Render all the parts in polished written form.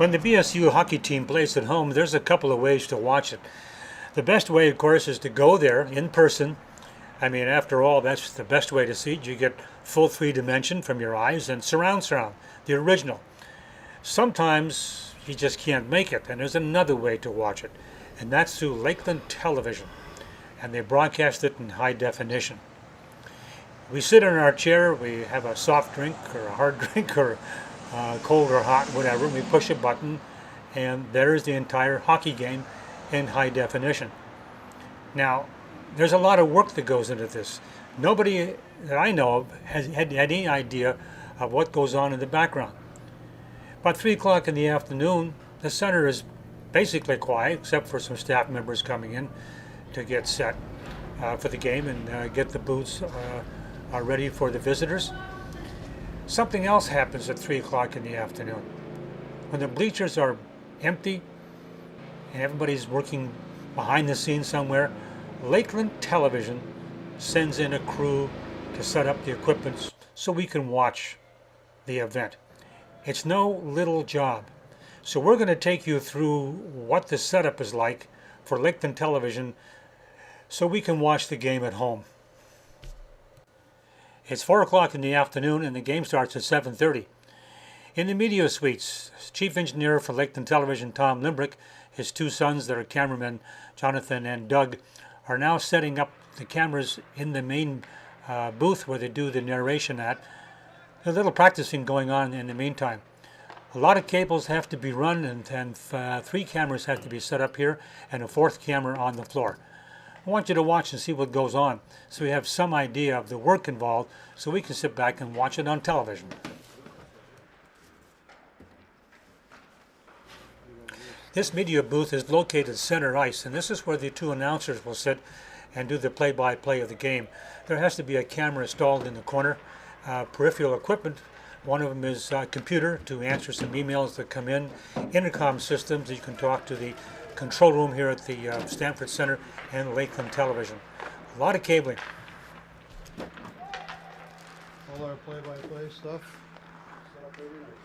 When the BSU hockey team plays at home, there's a couple of ways to watch it. The best way, of course, is to go there in person. I mean, after all, that's the best way to see it. You get full 3D from your eyes and surround, the original. Sometimes you just can't make it, and there's another way to watch it, and that's through Lakeland Television, and they broadcast it in high definition. We sit in our chair, we have a soft drink or a hard drink or cold or hot, whatever. We push a button, and there's the entire hockey game in high definition. Now, there's a lot of work that goes into this. Nobody that I know of has had any idea of what goes on in the background. About 3 o'clock in the afternoon, the center is basically quiet, except for some staff members coming in to get set for the game and get the booths ready for the visitors. Something else happens at 3 o'clock in the afternoon. When the bleachers are empty and everybody's working behind the scenes somewhere, Lakeland Television sends in a crew to set up the equipment so we can watch the event. It's no little job. So we're going to take you through what the setup is like for Lakeland Television so we can watch the game at home. It's 4 o'clock in the afternoon and the game starts at 7:30. In the media suites, Chief Engineer for Lakeland Television, Tom Lembrick, his 2 sons that are cameramen, Jonathan and Doug, are now setting up the cameras in the main booth where they do the narration at. There's a little practicing going on in the meantime. A lot of cables have to be run, and 3 cameras have to be set up here and a 4th camera on the floor. I want you to watch and see what goes on so we have some idea of the work involved so we can sit back and watch it on television. This media booth is located center ice, and this is where the 2 announcers will sit and do the play-by-play of the game. There has to be a camera installed in the corner, peripheral equipment. One of them is a computer to answer some emails that come in, intercom systems that you can talk to the control room here at the Stanford Center and Lakeland Television. A lot of cabling. All our play-by-play stuff set up every night.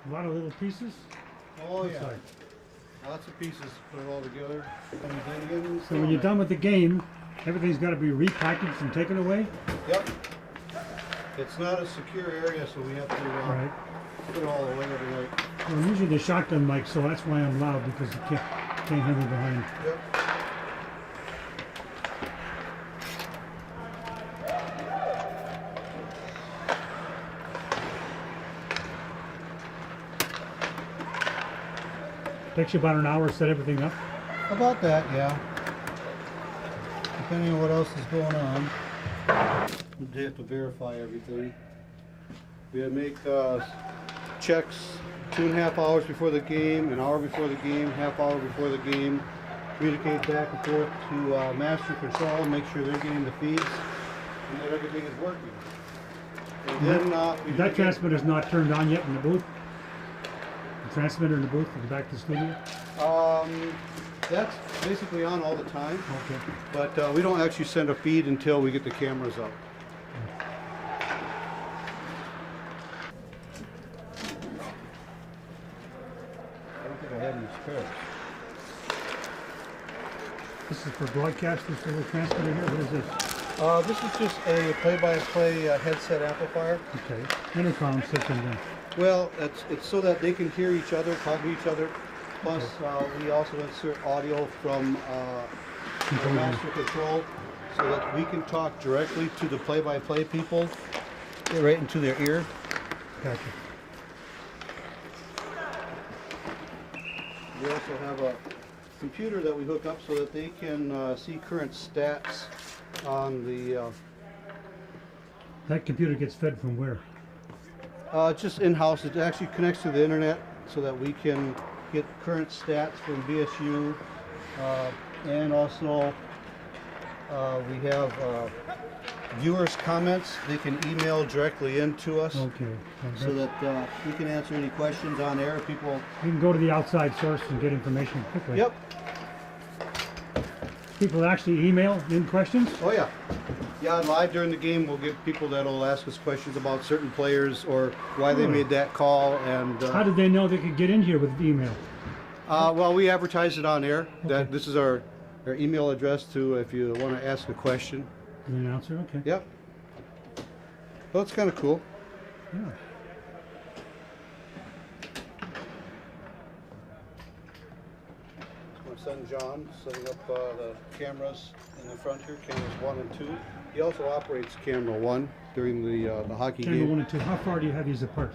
A lot of little pieces. Oh yeah, lots of pieces, put it all together. So when you're done with the game, everything's got to be repackaged and taken away? Yep. It's not a secure area, so we have to put it all away every night. Well, I'm using the shotgun mic, so that's why I'm loud, because you can't hear me behind. Yep. Takes you about an hour to set everything up? About that, yeah. Depending on what else is going on. We have to verify everything. We have to make checks 2.5 hours before the game, an hour before the game, half hour before the game. Communicate back and forth to master control, make sure they're getting the feeds, and that everything is working. And then that transmitter's not turned on yet in the booth? The transmitter in the booth to go back to the studio? That's basically on all the time. Okay. But we don't actually send a feed until we get the cameras up. I don't think I have any spares. This is for broadcast, this little transmitter here? What is this? This is just a play-by-play headset amplifier. Okay. Intercom system then. Well, it's so that they can hear each other, talk to each other. Plus, we also insert audio from the master control so that we can talk directly to the play-by-play people, get right into their ear. Gotcha. We also have a computer that we hook up so that they can see current stats on the... That computer gets fed from where? Just in-house. It actually connects to the internet so that we can get current stats from BSU, and also we have viewers' comments, they can email directly in to us Okay. so that we can answer any questions on air. People. You can go to the outside source and get information quickly. Yep. People actually email in questions? Oh yeah. Yeah, live during the game we'll get people that'll ask us questions about certain players or why they made that call. And How did they know they could get in here with email? well, we advertise it on air. Okay. That this is our email address to if you want to ask a question. The announcer? Okay. Yep. Well, it's kind of cool. Yeah. My son John setting up the cameras in the front here, cameras 1 and 2. He also operates camera 1 during the hockey Camera game. 1 and 2. How far do you have these apart?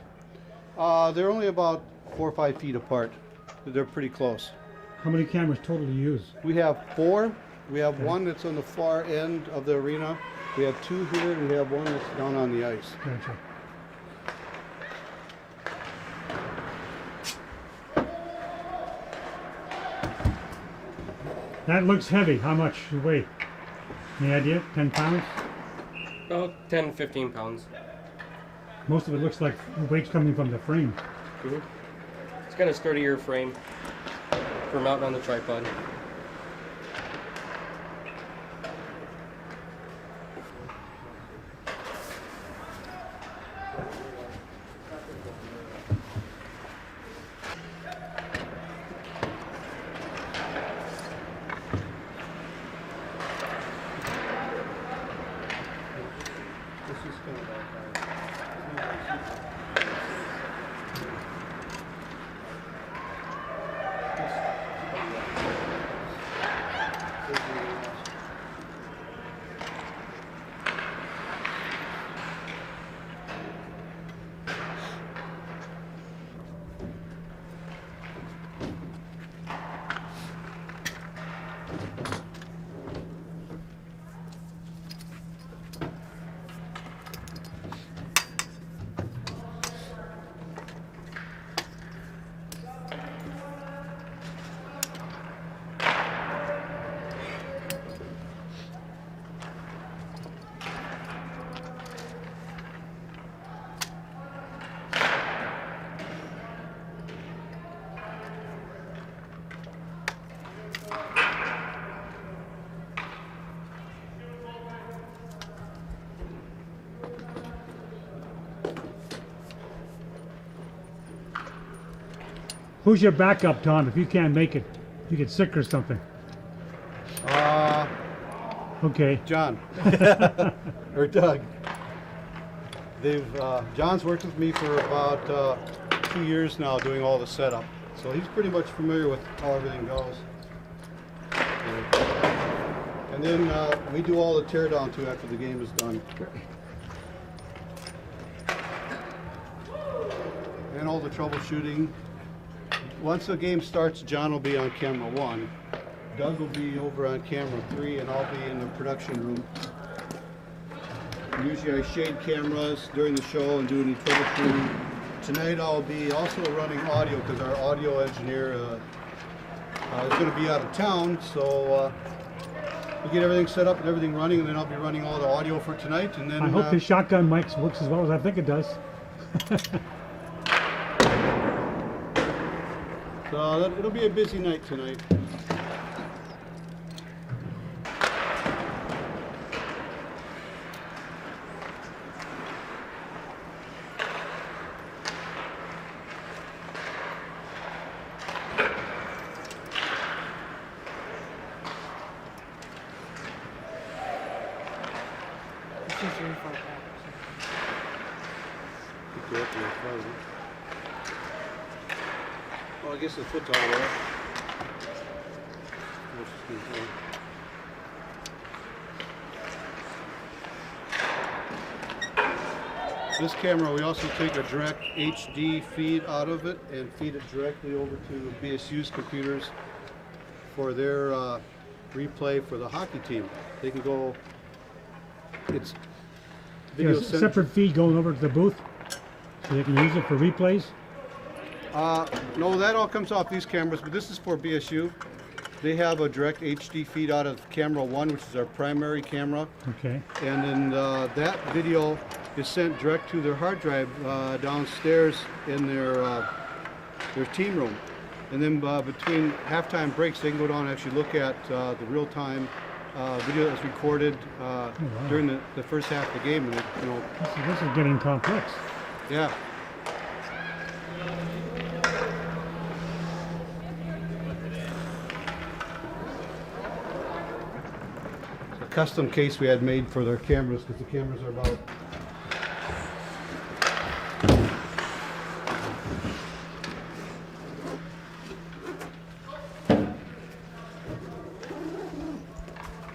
They're only about 4 or 5 feet apart. They're pretty close. How many cameras total do you use? We have 4. We have one that's on the far end of the arena. We have 2 here, and we have one that's down on the ice. Gotcha. That looks heavy. How much you weigh? Any idea? 10 pounds? About 10, 15 pounds. Most of it looks like weight's coming from the frame. It's got a sturdier frame for mounting on the tripod. Who's your backup, Tom, if you can't make it? You get sick or something. Okay. John or Doug. John's worked with me for about 2 years now doing all the setup. So he's pretty much familiar with how everything goes. And then we do all the teardown too after the game is done. And all the troubleshooting. Once the game starts, John will be on camera 1. Doug will be over on camera 3, and I'll be in the production room. Usually I shade cameras during the show and do any troubleshooting. Tonight I'll be also running audio because our audio engineer is going to be out of town, so we get everything set up and everything running, and then I'll be running all the audio for tonight. And then I hope the shotgun mic works as well as I think it does. So it'll be a busy night tonight. Well, I guess the foot's all right. This camera, we also take a direct HD feed out of it and feed it directly over to BSU's computers for their replay for the hockey team. They can go, it's video There's a separate feed going over to the booth so they can use it for replays. No, that all comes off these cameras, but this is for BSU. They have a direct HD feed out of Camera 1, which is our primary camera. Okay. And then that video is sent direct to their hard drive downstairs in their team room. And then between halftime breaks, they can go down and actually look at the real-time video that was recorded during the first half of the game. And you know, This is getting complex. yeah. It's a custom case we had made for their cameras because the cameras are about.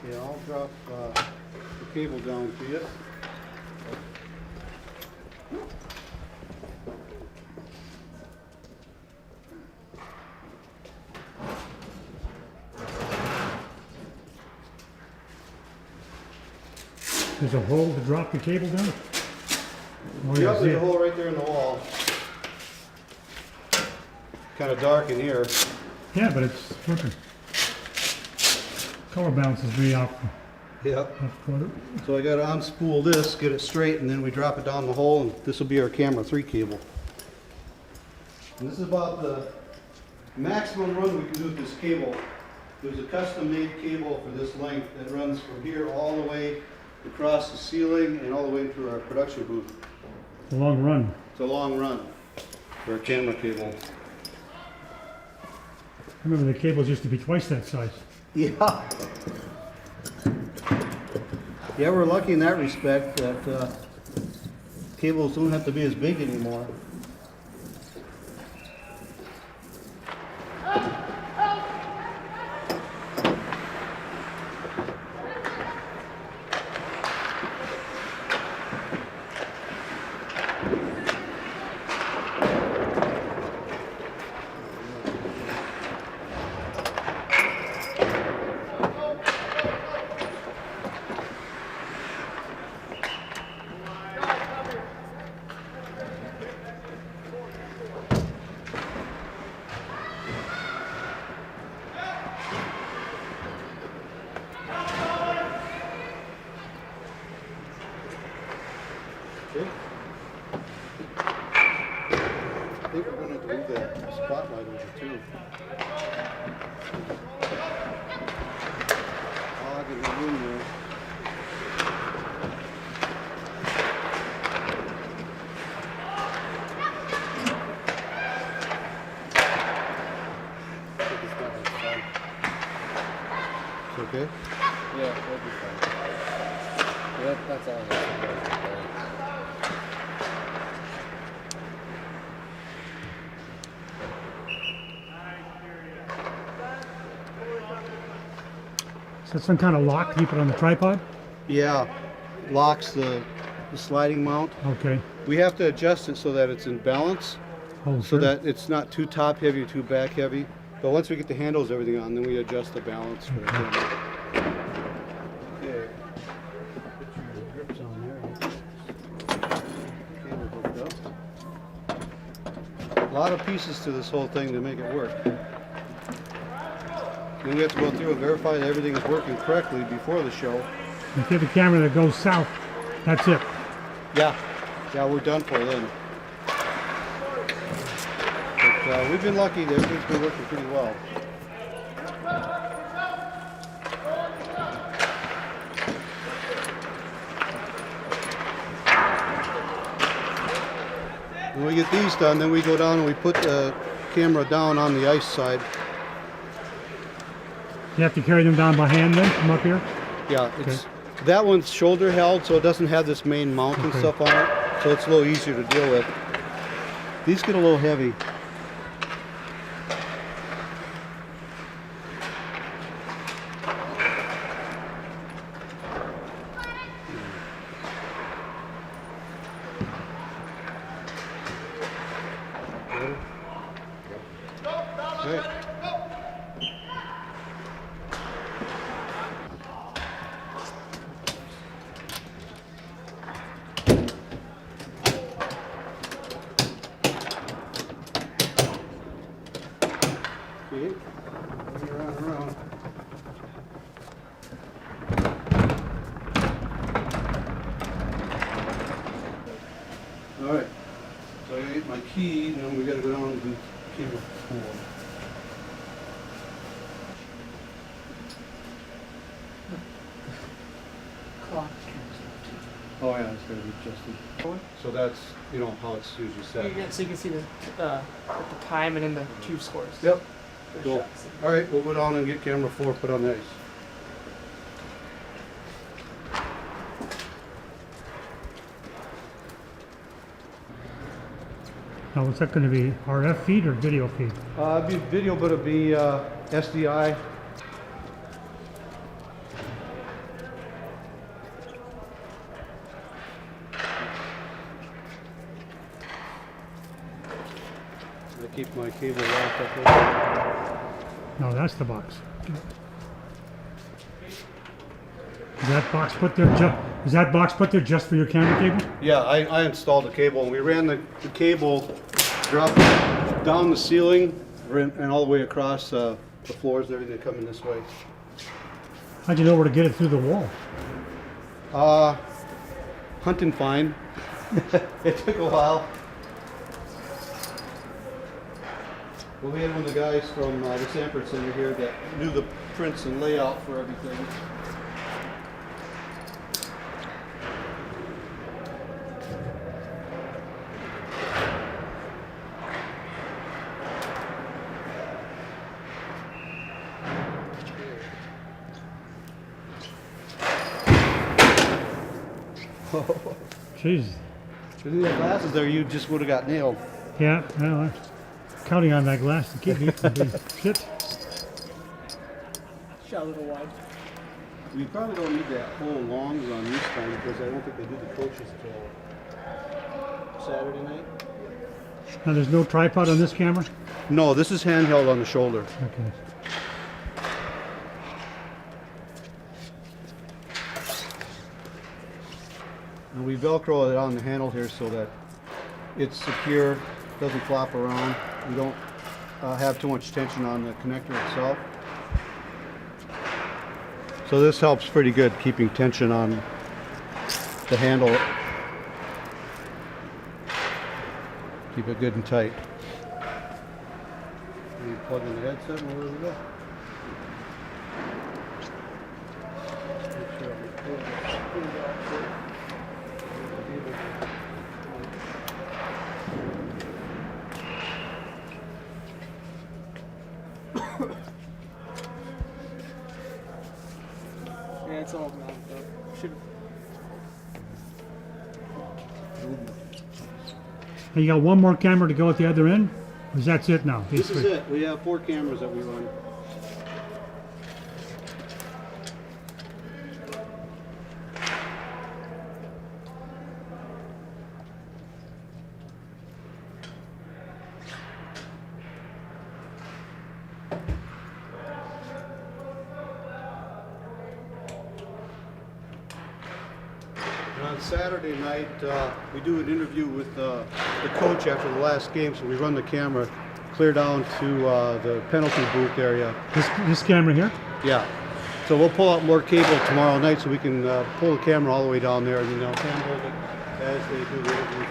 Yeah, I'll drop the cable down to you. There's a hole to drop the cable down? Oh, Yep, there's a hole right there in the wall. Kind of dark in here. Yeah, but it's working. Color balance is way off. Yep. Off quarter. So I got to unspool this, get it straight, and then we drop it down the hole, and this will be our camera 3 cable. And this is about the maximum run we can do with this cable. There's a custom-made cable for this length that runs from here all the way across the ceiling and all the way into our production booth. It's a long run. It's a long run for a camera cable. I remember the cables used to be twice that size. Yeah. Yeah, we're lucky in that respect that cables don't have to be as big anymore. Okay. I think we're going to move that spotlight over too. I'll get the room there. It's okay? Yeah, that'll be fine. That's all. Is that some kind of lock to keep it on the tripod? Yeah, locks the sliding mount. Okay. We have to adjust it so that it's in balance, Oh, so sure. that it's not too top heavy or too back heavy. But once we get the handles, everything on, then we adjust the balance for the camera. Okay. Put your grips on there. Cable hooked up. A lot of pieces to this whole thing to make it work. Then we have to go through and verify that everything is working correctly before the show. If you have a camera that goes south, that's it. Yeah, we're done for then. But we've been lucky that everything's been working pretty well. When we get these done, then we go down and we put the camera down on the ice side. You have to carry them down by hand then, from up here? Yeah, that one's shoulder held, so it doesn't have this main mount and stuff on it, so it's a little easier to deal with. These get a little heavy. Okay. All right. So I gotta get my key, and then we gotta go down and do camera 4. Clock. Oh yeah, it's gotta be adjusted. So that's, you know, how it's usually set. Yeah, so you can see the time and then the two scores. Yep. The Cool. shots. All right, we'll go down and get camera 4 put on the ice. Now, what's that going to be? RF feed or video feed? It'd be video, but it'd be SDI. I keep my cable locked up there. No, that's the box. Is that box put there? Is that box put there just for your camera cable? Yeah, I installed the cable, and we ran the cable drop down the ceiling and all the way across the floors and everything coming this way. How'd you know where to get it through the wall? Hunt and find. It took a while. Well, we had one of the guys from the Sanford Center here that knew the prints and layout for everything. Jeez. If you had glasses there, you just would have got nailed. Yeah, well, I'm counting on that glass to keep me from being shit. Shot a little wide. We probably don't need that whole long run this time because I don't think they do the coaches till Saturday night. Now, there's no tripod on this camera? No, this is handheld on the shoulder. Okay. And we Velcro it on the handle here so that it's secure, doesn't flop around. We don't have too much tension on the connector itself. So this helps pretty good keeping tension on the handle. Keep it good and tight. And you plug in the headset and away we go. Make sure I pull it out quick. Yeah, it's all mounted up. Should. And you got one more camera to go at the other end? Or that's it now? This is it. We have 4 cameras that we run. And on Saturday night, we do an interview with the coach after the last game, so we run the camera clear down to the penalty booth area. This camera here? Yeah. So we'll pull out more cable tomorrow night so we can pull the camera all the way down there and then they'll handhold it as they do the interview.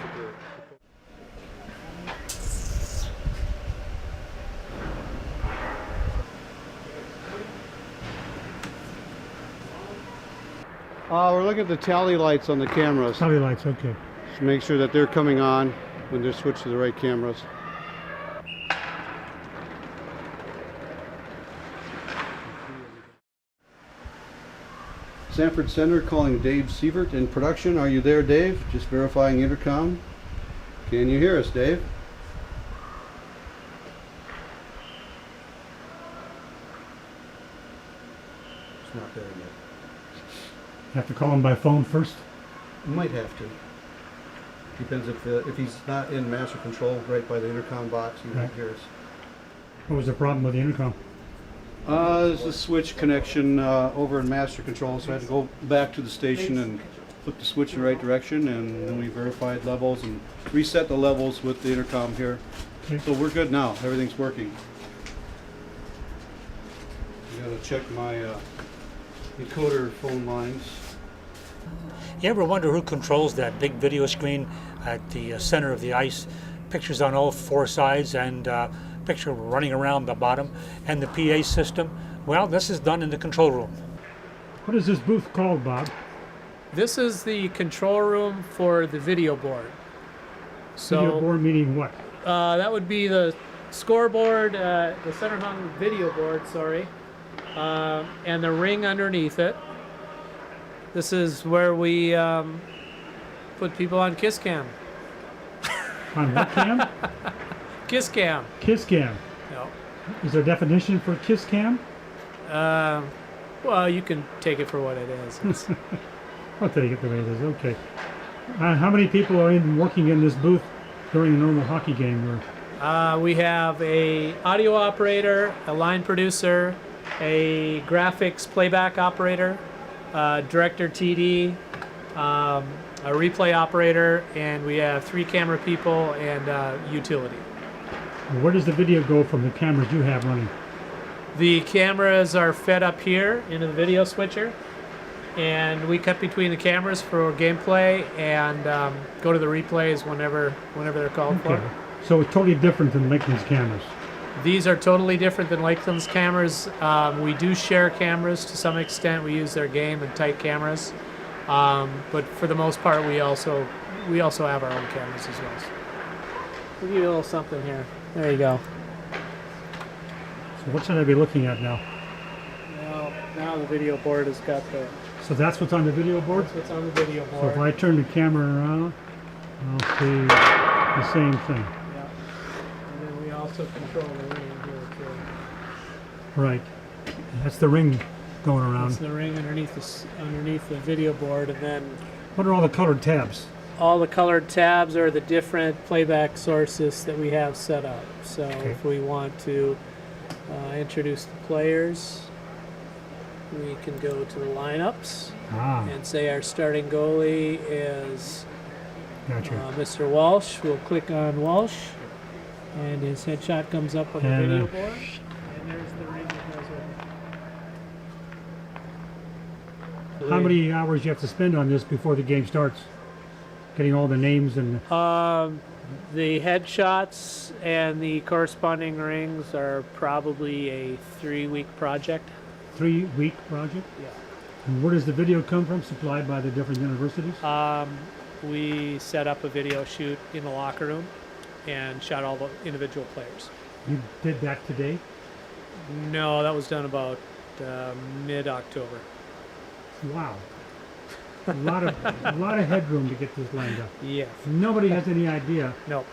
We're looking at the tally lights on the cameras Tally lights, okay. to make sure that they're coming on when they're switched to the right cameras. Sanford Center calling Dave Sievert in production. Are you there, Dave? Just verifying intercom. Can you hear us, Dave? It's not there yet. You have to call him by phone first? You might have to. Depends if he's not in master control right by the intercom box, he won't Right. hear us. What was the problem with the intercom? There's a switch connection over in master control, so I had to go back to the station and put the switch in the right direction, and then we verified levels and reset the levels with the intercom here. Okay. So we're good now. Everything's working. I gotta check my encoder phone lines. You ever wonder who controls that big video screen at the center of the ice? Pictures on all four sides and picture running around the bottom, and the PA system. Well, this is done in the control room. What is this booth called, Bob? This is the control room for the video board. So Video board meaning what? that would be the scoreboard, the center hung video board, sorry, and the ring underneath it. This is where we put people on kiss cam. On what cam? Kiss cam. Kiss cam. No. Is there a definition for kiss cam? Well, you can take it for what it is. I'll take it the way it is. Okay. How many people are working in this booth during a normal hockey game? We have a audio operator, a line producer, a graphics playback operator, director TD, a replay operator, and we have 3 camera people and utility. Where does the video go from the cameras you have running? The cameras are fed up here into the video switcher, and we cut between the cameras for gameplay and go to the replays whenever they're called for. So it's totally different than Lakeland's cameras. These are totally different than Lakeland's cameras. We do share cameras to some extent. We use their game and tight cameras, but for the most part, we also have our own cameras as well. We'll give you a little something here. There you go. So what should I be looking at now? Now the video board has got the. So that's what's on the video board? That's what's on the video board. So if I turn the camera around, I'll see the same thing. Yeah. And then we also control the ring here too. Right. That's the ring going around. That's the ring underneath the video board, and then What are all the colored tabs? all the colored tabs are the different playback sources that we have set up. So if we want to introduce the players, we can go to the lineups and say our starting goalie is Gotcha. Mr. Walsh. We'll click on Walsh, and his headshot comes up on the video board, and there's the ring that goes over. How many hours you have to spend on this before the game starts? Getting all the names and... The headshots and the corresponding rings are probably a 3-week project. 3-week project? Yeah. And where does the video come from, supplied by the different universities? We set up a video shoot in the locker room and shot all the individual players. You did that today? No, that was done about mid-October. Wow. A lot of headroom to get this lined up. Yes. Nobody has any idea. No.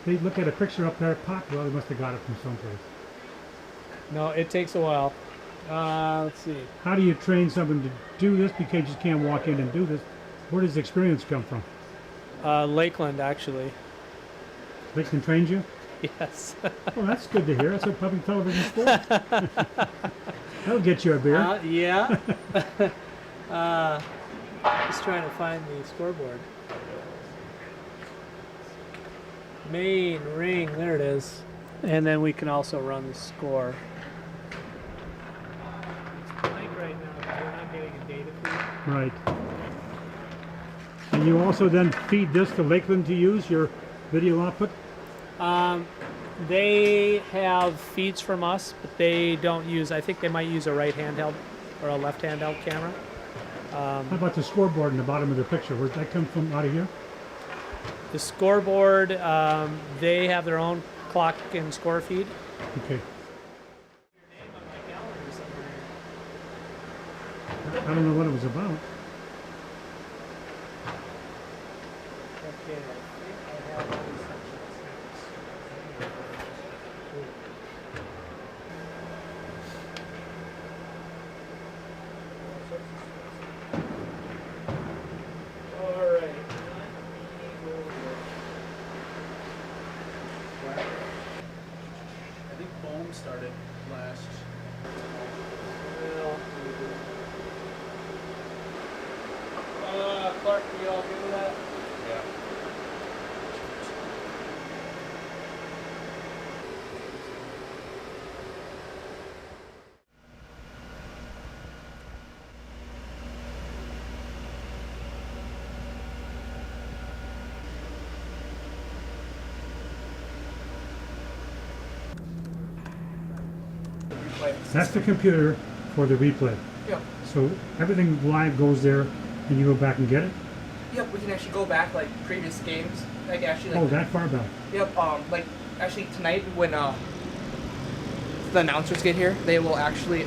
They look at a picture up there, pop, well, they must have got it from someplace. No, it takes a while. Let's see. How do you train someone to do this? Because you just can't walk in and do this. Where does the experience come from? Lakeland, actually. Lakeland trains you? Yes. Well, that's good to hear. That's what public television's for. That'll get you a beer. Yeah. Just trying to find the scoreboard. Main ring, there it is. And then we can also run the score. It's blank right now because we're not getting a data feed. Right. And you also then feed this to Lakeland to use, your video output? They have feeds from us, but they don't use, I think they might use a right handheld or a left handheld camera. How about the scoreboard in the bottom of the picture? Where'd that come from out of here? The scoreboard, they have their own clock and score feed. Okay. I don't know what it was about. Okay, I think I have all these sections. All right. I think Bohm started last. Clark, are you all good with that? Yeah. That's the computer for the replay. Yep. So everything live goes there, and you go back and get it. Yep. We can actually go back like previous games. Like actually. Like, Oh, that far back. Yep. Like actually tonight when the announcers get here, they will actually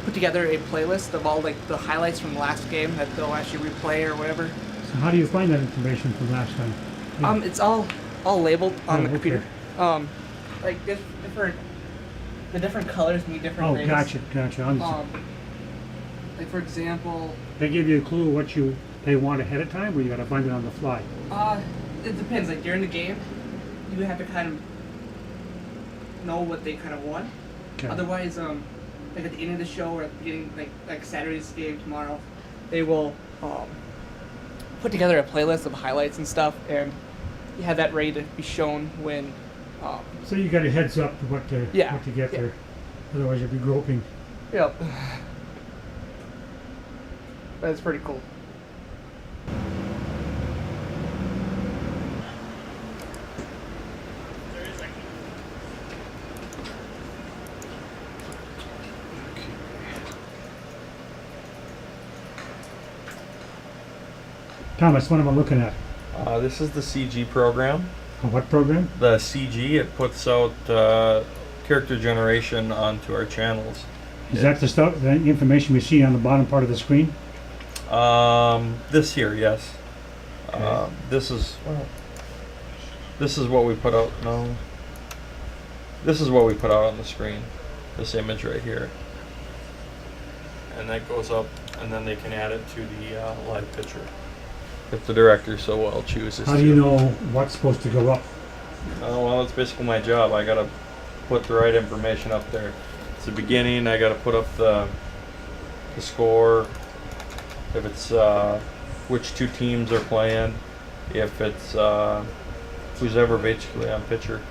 put together a playlist of all like the highlights from the last game that they'll actually replay or whatever. So how do you find that information from last time? Yeah. It's all labeled on Oh, the computer. okay. Like different the different colors mean different Oh, things. gotcha. Understand. Like for example, They give you a clue what they want ahead of time, or you got to find it on the fly. it depends. Like during the game, you have to kind of know what they kind of want. Okay. Otherwise, like at the end of the show or at the beginning, like Saturday's game tomorrow, they will put together a playlist of highlights and stuff, and you have that ready to be shown when. So you got a heads up to what to Yeah, what to get yeah. there. Otherwise, you'll be groping. Yep. That's pretty cool. Thomas, what am I looking at? This is the CG program. What program? The CG, it puts out character generation onto our channels. Is that the stuff, the information we see on the bottom part of the screen? This here, yes. Okay. This is what we put out. No, this is what we put out on the screen. This image right here, and that goes up, and then they can add it to the live picture if the director so well chooses. How do you know what's supposed to go up? Well, it's basically my job. I gotta put the right information up there. It's the beginning. I gotta put up the score. If it's which two teams are playing. If it's who's ever basically on pitcher.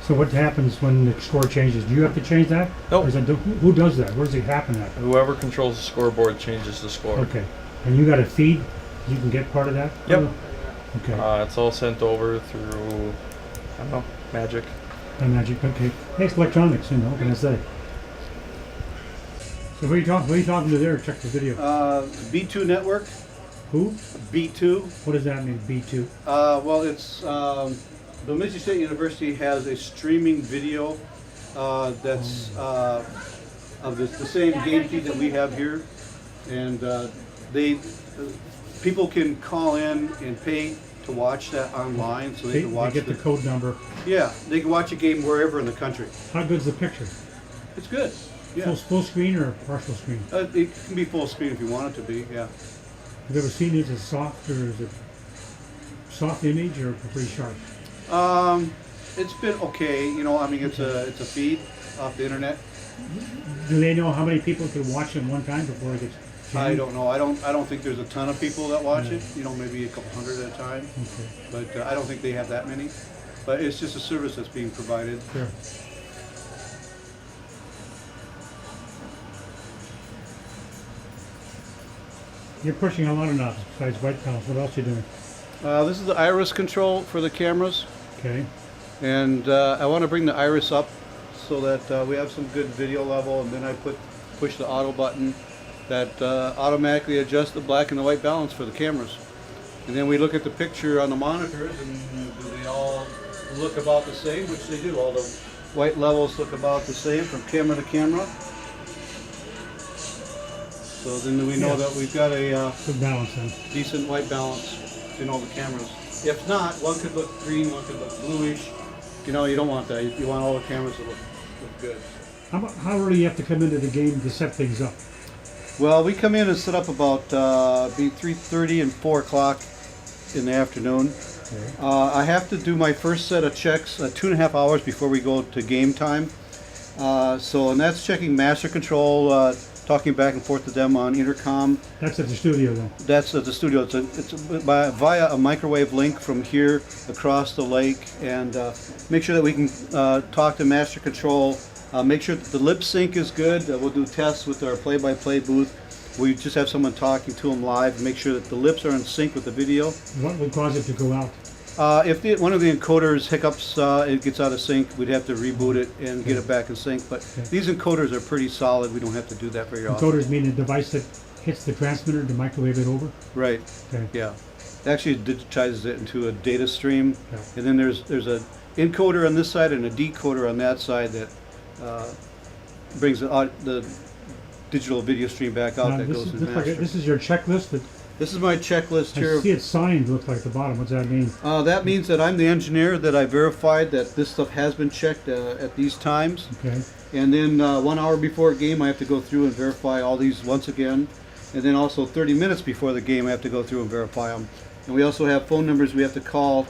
So what happens when the score changes? Do you have to change that? Nope. Or is that, who does that? Where does it happen at? Whoever controls the scoreboard changes the score. Okay. And you got a feed? You can get part of that? Yep. Okay. It's all sent over through, I don't know, Magic. Magic. Okay. Hey, it's electronics. What can I say? So what are you talking to there? Check the video. B2 Network. Who? B2. What does that mean? B2. Well, it's Bemidji State University has a streaming video that's of the same game feed that we have here, and people can call in and pay to watch that online, so they can watch get the code number. Yeah, they can watch a game wherever in the country. How good's the picture? It's good. Yeah. Full screen or partial screen? It can be full screen if you want it to be. Yeah. Have you ever seen it as soft, or is it soft image or pretty sharp? It's been okay. I mean, it's a feed off the internet. Do they know how many people can watch it at one time before it gets I don't know. I don't think there's a ton of people that watch it. Maybe a couple hundred at a time. Okay. But I don't think they have that many. But it's just a service that's being provided. Sure. You're pushing a lot of knobs besides white balance. What else are you doing? This is the iris control for the cameras. Okay. And I want to bring the iris up so that we have some good video level, and then I push the auto button that automatically adjusts the black and the white balance for the cameras. And then we look at the picture on the monitors, and do they all look about the same, which they do. All the white levels look about the same from camera to camera. So then we know that we've got a Good balance then. decent white balance in all the cameras. If not, one could look green, one could look bluish. You don't want that. You want all the cameras to look good. How early do you have to come into the game to set things up? Well, we come in and set up about between 3:30 and 4 o'clock in the afternoon. Okay. I have to do my first set of checks 2.5 hours before we go to game time. And that's checking master control, talking back and forth to them on intercom. That's at the studio then. That's at the studio. It's via a microwave link from here across the lake, and make sure that we can talk to master control. Make sure that the lip sync is good. We'll do tests with our play-by-play booth. We just have someone talking to them live, make sure that the lips are in sync with the video. What would cause it to go out? If one of the encoders hiccups, it gets out of sync, we'd have to reboot it and get it back in sync. But these encoders are pretty solid. We don't have to do that very often. Encoders mean a device that hits the transmitter to microwave it over? Right. Okay. Yeah. Actually, it digitizes it into a data stream, Yeah. and then there's a encoder on this side and a decoder on that side that brings the digital video stream back out. Now, That goes in master. this is your checklist. That This is my checklist I here. see it signed. Looks like at the bottom. What's that mean? That means that I'm the engineer, that I verified that this stuff has been checked at these times. Okay. And then 1 hour before a game, I have to go through and verify all these once again. And then also 30 minutes before the game, I have to go through and verify them. And we also have phone numbers we have to call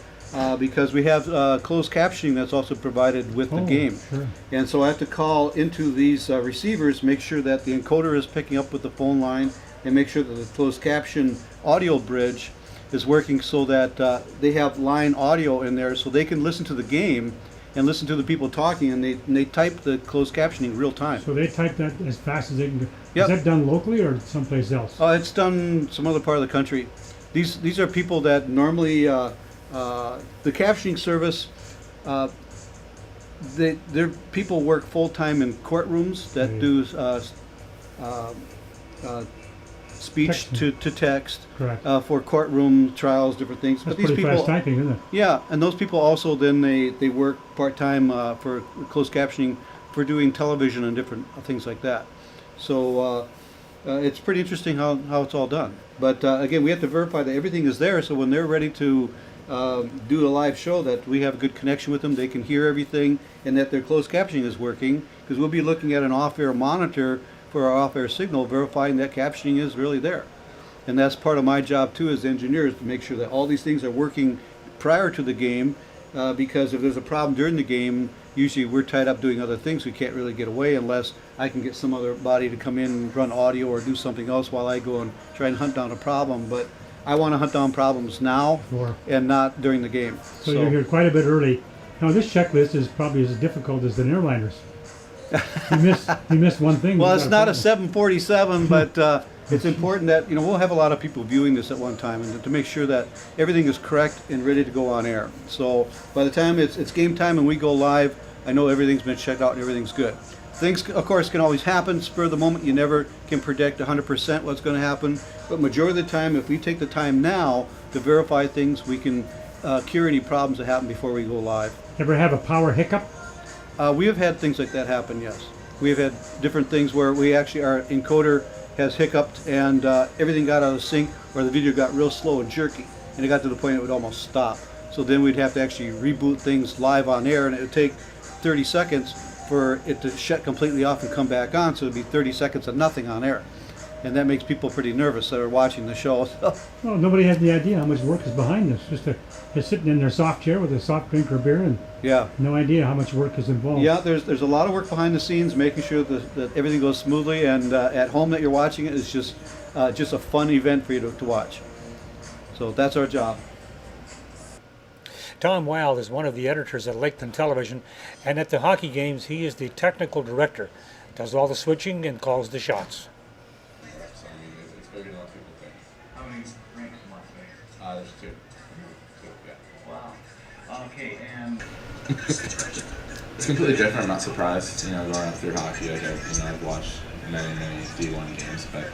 because we have closed captioning that's also provided with the game. Sure. And so I have to call into these receivers, make sure that the encoder is picking up with the phone line, and make sure that the closed caption audio bridge is working so that they have line audio in there so they can listen to the game and listen to the people talking, and they type the closed captioning real time. So they type that as fast as they can do. Yep. Is that done locally or someplace else? It's done some other part of the country. These are people that normally the captioning service. Their people work full time in courtrooms that do speech to text Correct. for courtroom trials, different things. That's But these pretty people, fast typing, isn't it? yeah, and those people also then they work part time for closed captioning for doing television and different things like that. So it's pretty interesting how it's all done. But again, we have to verify that everything is there, so when they're ready to do a live show, that we have a good connection with them, they can hear everything, and that their closed captioning is working, because we'll be looking at an off-air monitor for our off-air signal, verifying that captioning is really there. And that's part of my job too as engineers, to make sure that all these things are working prior to the game, because if there's a problem during the game, usually we're tied up doing other things. We can't really get away unless I can get some other body to come in and run audio or do something else while I go and try and hunt down a problem. But I want to hunt down problems now Sure. and not during the game. So you're here quite a bit early. Now this checklist is probably as difficult as an airliner's. You missed one thing. Well, you've it's got not a 747, but it's important that we'll have a lot of people viewing this at one time, and to make sure that everything is correct and ready to go on air. So by the time it's game time and we go live, I know everything's been checked out and everything's good. Things, of course, can always happen spur of the moment. You never can predict 100% what's going to happen, but majority of the time, if we take the time now to verify things, we can cure any problems that happen before we go live. Ever have a power hiccup? We have had things like that happen, yes. We have had different things where we actually, our encoder has hiccuped and everything got out of sync, or the video got real slow and jerky, and it got to the point it would almost stop. So then we'd have to actually reboot things live on air, and it would take 30 seconds for it to shut completely off and come back on, so it'd be 30 seconds of nothing on air. And that makes people pretty nervous that are watching the show. Well, nobody has the idea how much work is behind this. They're sitting in their soft chair with a soft drink or beer and Yeah. no idea how much work is involved. Yeah, there's a lot of work behind the scenes, making sure that everything goes smoothly, and at home that you're watching it is just a fun event for you to watch. So that's our job. Tom Wild is one of the editors at Lakeland Television, and at the hockey games he is the technical director, does all the switching and calls the shots. It's bigger than what people think. How many ranks in Las Vegas? There's two. Yeah. Wow. Okay, and It's completely different. I'm not surprised. Growing up through hockey, I've watched many D1 games, but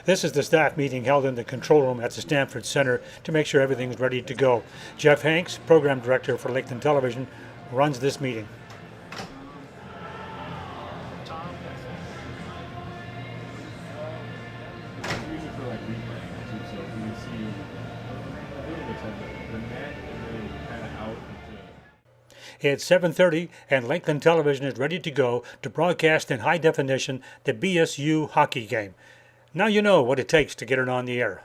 This is the staff meeting held in the control room at the Stanford Center to make sure everything's ready to go. Jeff Hanks, program director for Lakeland Television, runs this meeting. It's 7:30 and Lakeland Television is ready to go to broadcast in high definition the BSU hockey game. Now you know what it takes to get it on the air.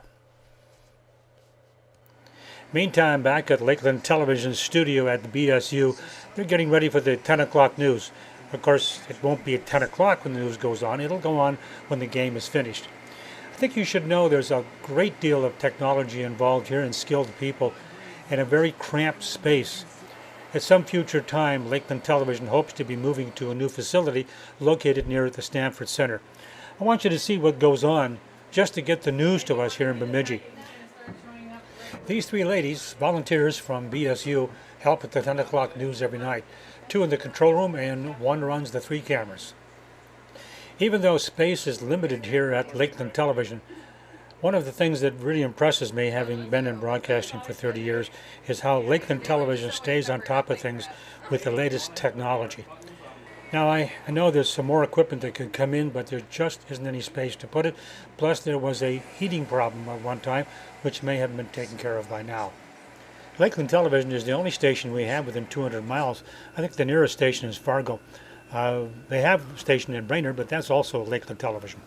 Meantime, back at Lakeland Television's studio at the BSU, they're getting ready for the 10 o'clock news. Of course, it won't be at 10 o'clock when the news goes on. It'll go on when the game is finished. I think you should know there's a great deal of technology involved here and skilled people in a very cramped space. At some future time, Lakeland Television hopes to be moving to a new facility located near the Stanford Center. I want you to see what goes on just to get the news to us here in Bemidji. These three ladies, volunteers from BSU, help at the 10 o'clock news every night. 2 in the control room and 1 runs the 3 cameras. Even though space is limited here at Lakeland Television, one of the things that really impresses me, having been in broadcasting for 30 years, is how Lakeland Television stays on top of things with the latest technology. Now, I know there's some more equipment that could come in, but there just isn't any space to put it. Plus, there was a heating problem at one time, which may have been taken care of by now. Lakeland Television is the only station we have within 200 miles. I think the nearest station is Fargo. They have a station in Brainerd, but that's also Lakeland Television.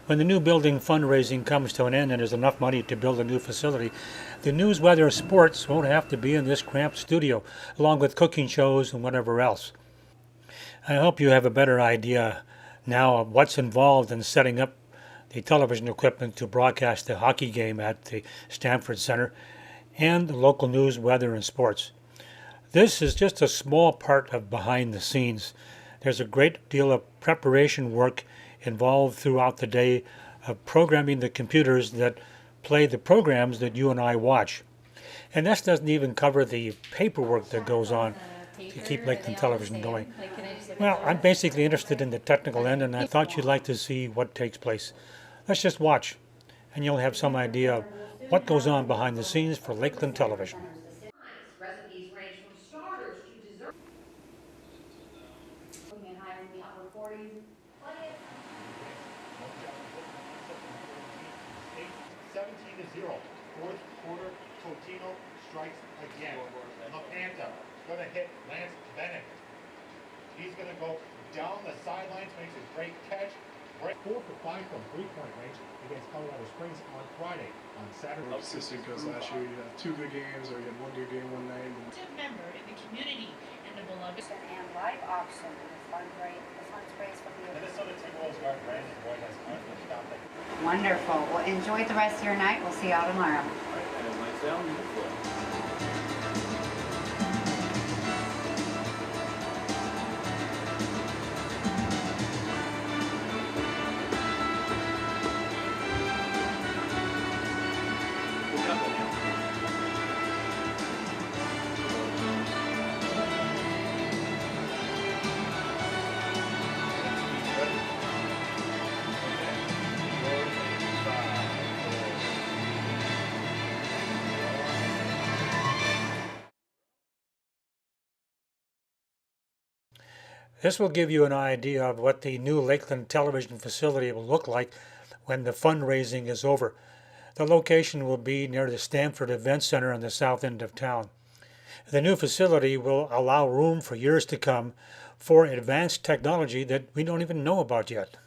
When the new building fundraising comes to an end and there's enough money to build a new facility, the news, weather, and sports won't have to be in this cramped studio, along with cooking shows and whatever else. I hope you have a better idea now of what's involved in setting up the television equipment to broadcast the hockey game at the Stamford Center and the local news, weather, and sports. This is just a small part of behind the scenes. There's a great deal of preparation work involved throughout the day of programming the computers that play the programs that you and I watch. And this doesn't even cover the paperwork that goes on to keep Lakeland Television going. Well, I'm basically interested in the technical end, and I thought you'd like to see what takes place. Let's just watch, and you'll have some idea of what goes on behind the scenes for Lakeland Television. Recipes range from starters to dessert. Looking at higher in the upper 40s. 17-0. Fourth quarter, Totino strikes again. LaPanta gonna hit Lance Bennett. He's gonna go down the sidelines, makes a great catch. 4 for 5 from 3-point range against Colorado Springs on Friday. On Saturday, consistent because last year you had 2 good games or you had 1 good game one night. Member in the community and the beloved. And live auction. The funds raised for the Minnesota Timberwolves guard Brandon Boyd has confidence down there. Wonderful. Well, enjoy the rest of your night. We'll see you all tomorrow. This will give you an idea of what the new Lakeland Television facility will look like when the fundraising is over. The location will be near the Stamford Event Center on the south end of town. The new facility will allow room for years to come for advanced technology that we don't even know about yet.